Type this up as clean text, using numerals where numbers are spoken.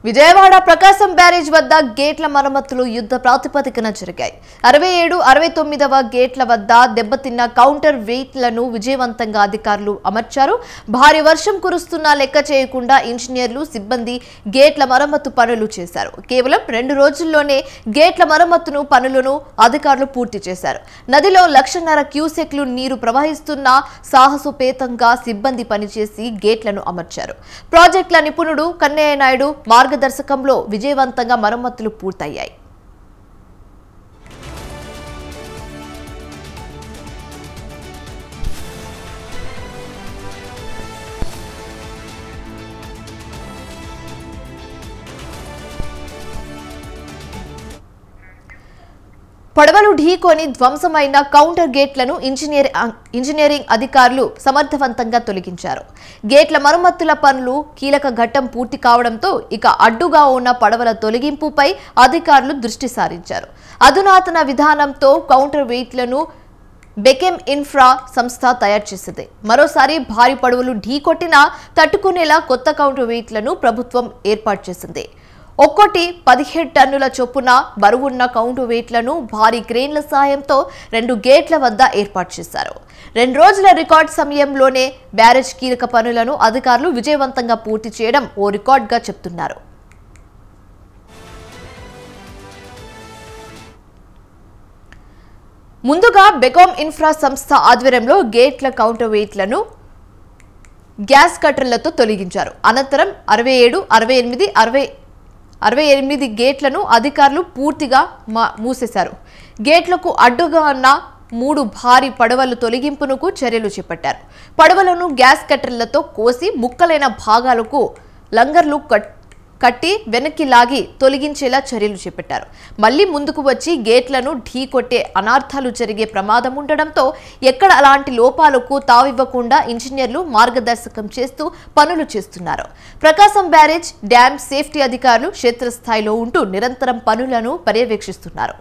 విజయవాడ ప్రకాశం barrage వద్ద గేట్ల మరమ్మతులు యుద్ధ ప్రాతిపదికన జరిగాయి. 67, 69వ గేట్ల వద్ద దెబ్బతిన్న కౌంటర్ వెయిట్లను విజయవంతంగా అధికారులు అమర్చారు. భారీ వర్షం కురుస్తున్నా లెక్క చేయకుండా ఇంజనీర్లు, సిబ్బంది గేట్ల మరమ్మతు పనులు చేశారు. కేవలం 2 రోజుల్లోనే గేట్ల మరమ్మతును పనులను అధికారులు పూర్తి చేశారు. నదిలో 1.5 క్యూసెక్లు నీరు ప్రవహిస్తున్నా సాహసోపేతంగా సిబ్బంది పనిచేసి గేట్లను అమర్చారు. ప్రాజెక్టుల నిపుణుడు కన్నయ్య నాయుడు మార్గదర్శకంలో విజయవంతంగా మరమ్మతులు పూర్తయ్యాయి. పడవలు ఢీకొని ధ్వంసమైన కౌంటర్ గేట్లను ఇంజనీరింగ్ అధికారులు సమర్థవంతంగా తొలగించారు. గేట్ల మరమ్మతుల పనులు కీలక ఘట్టం పూర్తి కావడంతో ఇక అడ్డుగా ఉన్న పడవల తొలగింపుపై అధికారులు దృష్టి సారించారు. అధునాతన విధానంతో కౌంటర్ వెయిట్లను బెకెమ్ ఇన్ఫ్రా సంస్థ తయారు చేసింది. మరోసారి భారీ పడవలు ఢీకొట్టినా తట్టుకునేలా కొత్త కౌంటర్ వెయిట్లను ప్రభుత్వం ఏర్పాటు చేసింది. ఒక్కొటి 17 టన్నుల చొప్పున బరువున్న కౌంటర్ వెయిట్లను భారీ క్రేన్ల సాయంతో 2 గేట్ల వద్ద ఏర్పాటు చేశారు. 2 రోజుల రికార్డ్ సమయంలోనే బ్యారేజ్ కీలక పనులను అధికారులు విజయవంతంగా పూర్తి చేయడం ఓ రికార్డుగా చెప్తున్నారు. ముందుగా బెకామ్ ఇన్ఫ్రా సంస్థ ఆధ్వర్యంలో గేట్ల కౌంటర్ వెయిట్లను గ్యాస్ కట్టర్లతో తొలగించారు. అనంతరం 67, 68, 68 గేట్లను అధికారులు పూర్తిగా మూసేశారు. గేట్లకు అడ్డుగా ఉన్న 3 భారీ పడవల తొలగింపునకు చర్యలు చేపట్టారు. పడవలను గ్యాస్ కట్టర్లతో కోసి ముక్కలైన భాగాలకు లంగర్లు కట్టి వెనక్కి లాగి తొలగించేలా చర్యలు చేపట్టారు. మళ్లీ ముందుకు వచ్చి గేట్లను ఢీకొట్టే అనార్థాలు జరిగే ప్రమాదం ఉండడంతో ఎక్కడ అలాంటి లోపాలకు తావివ్వకుండా ఇంజనీర్లు మార్గదర్శకం చేస్తూ పనులు చేస్తున్నారు. ప్రకాశం బ్యారేజ్ డ్యామ్ సేఫ్టీ అధికారులు క్షేత్రస్థాయిలో ఉంటూ నిరంతరం పనులను పర్యవేక్షిస్తున్నారు.